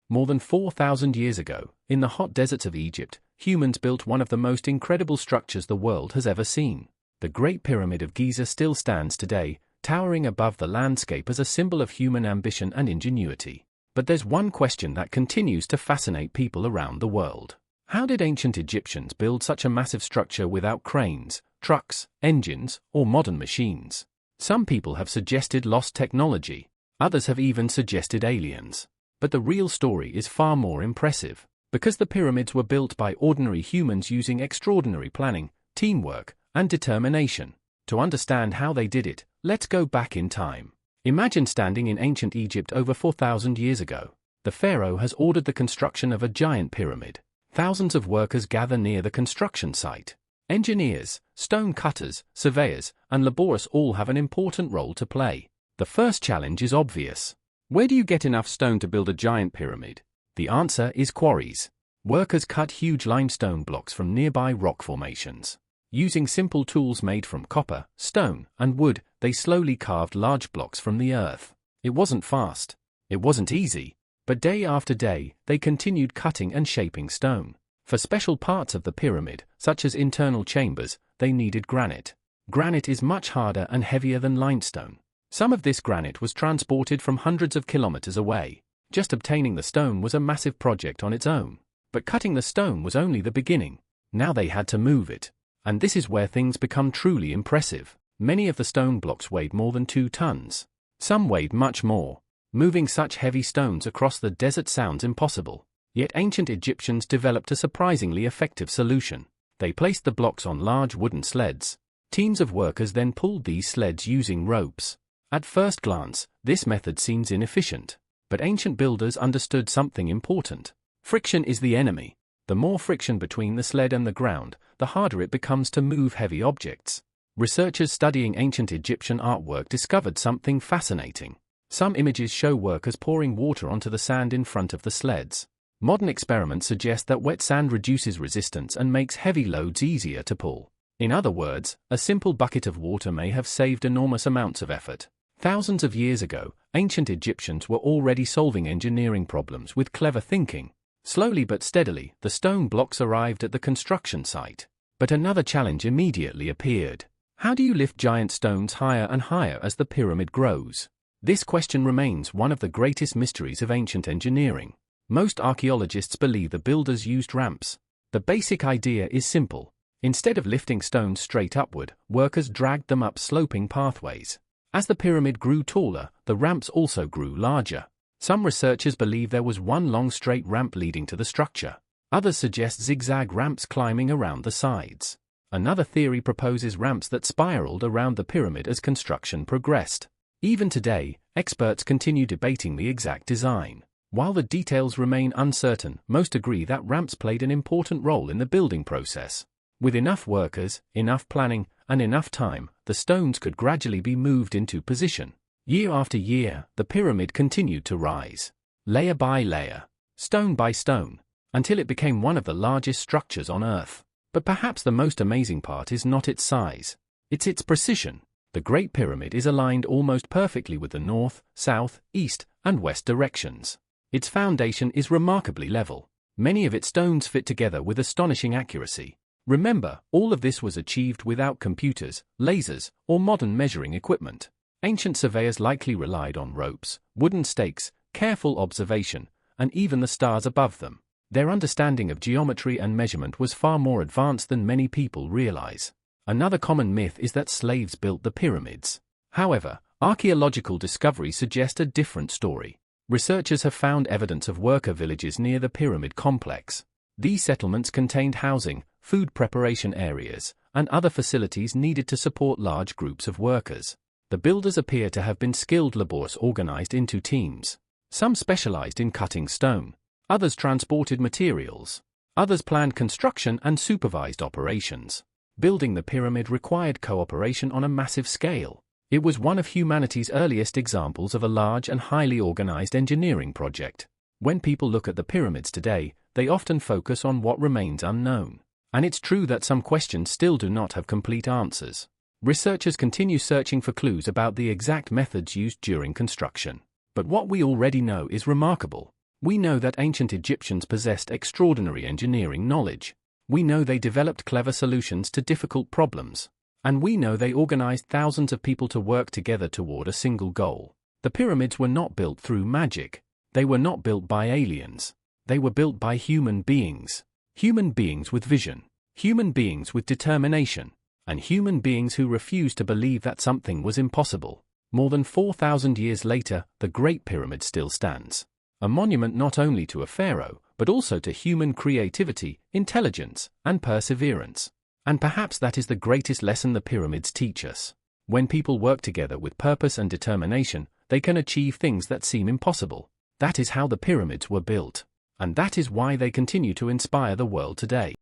More than 4,000 years ago, in the hot deserts of Egypt, humans built one of the most incredible structures the world has ever seen. The Great Pyramid of Giza still stands today, towering above the landscape as a symbol of human ambition and ingenuity. But there's one question that continues to fascinate people around the world. How did ancient Egyptians build such a massive structure without cranes, trucks, engines, or modern machines? Some people have suggested lost technology. Others have even suggested aliens. But the real story is far more impressive. Because the pyramids were built by ordinary humans using extraordinary planning, teamwork, and determination. To understand how they did it, let's go back in time. Imagine standing in ancient Egypt over 4,000 years ago. The pharaoh has ordered the construction of a giant pyramid. Thousands of workers gather near the construction site. Engineers, stone cutters, surveyors, and laborers all have an important role to play. The first challenge is obvious. Where do you get enough stone to build a giant pyramid? The answer is quarries. Workers cut huge limestone blocks from nearby rock formations. Using simple tools made from copper, stone, and wood, they slowly carved large blocks from the earth. It wasn't fast. It wasn't easy. But day after day, they continued cutting and shaping stone. For special parts of the pyramid, such as internal chambers, they needed granite. Granite is much harder and heavier than limestone. Some of this granite was transported from hundreds of kilometers away. Just obtaining the stone was a massive project on its own. But cutting the stone was only the beginning. Now they had to move it. And this is where things become truly impressive. Many of the stone blocks weighed more than 2 tons. Some weighed much more. Moving such heavy stones across the desert sounds impossible. Yet ancient Egyptians developed a surprisingly effective solution. They placed the blocks on large wooden sleds. Teams of workers then pulled these sleds using ropes. At first glance, this method seems inefficient. But ancient builders understood something important. Friction is the enemy. The more friction between the sled and the ground, the harder it becomes to move heavy objects. Researchers studying ancient Egyptian artwork discovered something fascinating. Some images show workers pouring water onto the sand in front of the sleds. Modern experiments suggest that wet sand reduces resistance and makes heavy loads easier to pull. In other words, a simple bucket of water may have saved enormous amounts of effort. Thousands of years ago, ancient Egyptians were already solving engineering problems with clever thinking. Slowly but steadily, the stone blocks arrived at the construction site. But another challenge immediately appeared. How do you lift giant stones higher and higher as the pyramid grows? This question remains one of the greatest mysteries of ancient engineering. Most archaeologists believe the builders used ramps. The basic idea is simple. Instead of lifting stones straight upward, workers dragged them up sloping pathways. As the pyramid grew taller, the ramps also grew larger. Some researchers believe there was one long straight ramp leading to the structure. Others suggest zigzag ramps climbing around the sides. Another theory proposes ramps that spiraled around the pyramid as construction progressed. Even today, experts continue debating the exact design. While the details remain uncertain, most agree that ramps played an important role in the building process. With enough workers, enough planning, and enough time, the stones could gradually be moved into position. Year after year, the pyramid continued to rise, layer by layer, stone by stone, until it became one of the largest structures on Earth. But perhaps the most amazing part is not its size. It's its precision. The Great Pyramid is aligned almost perfectly with the north, south, east, and west directions. Its foundation is remarkably level. Many of its stones fit together with astonishing accuracy. Remember, all of this was achieved without computers, lasers, or modern measuring equipment. Ancient surveyors likely relied on ropes, wooden stakes, careful observation, and even the stars above them. Their understanding of geometry and measurement was far more advanced than many people realize. Another common myth is that slaves built the pyramids. However, archaeological discoveries suggest a different story. Researchers have found evidence of worker villages near the pyramid complex. These settlements contained housing, food preparation areas, and other facilities needed to support large groups of workers. The builders appear to have been skilled laborers organized into teams. Some specialized in cutting stone. Others transported materials. Others planned construction and supervised operations. Building the pyramid required cooperation on a massive scale. It was one of humanity's earliest examples of a large and highly organized engineering project. When people look at the pyramids today, they often focus on what remains unknown. And it's true that some questions still do not have complete answers. Researchers continue searching for clues about the exact methods used during construction. But what we already know is remarkable. We know that ancient Egyptians possessed extraordinary engineering knowledge. We know they developed clever solutions to difficult problems. And we know they organized thousands of people to work together toward a single goal. The pyramids were not built through magic. They were not built by aliens. They were built by human beings. Human beings with vision. Human beings with determination. And human beings who refused to believe that something was impossible. More than 4,000 years later, the Great Pyramid still stands. A monument not only to a pharaoh, but also to human creativity, intelligence, and perseverance. And perhaps that is the greatest lesson the pyramids teach us. When people work together with purpose and determination, they can achieve things that seem impossible. That is how the pyramids were built. And that is why they continue to inspire the world today.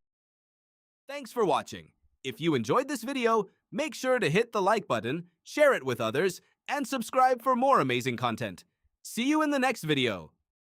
Thanks for watching. If you enjoyed this video, make sure to hit the like button, share it with others, and subscribe for more amazing content. See you in the next video.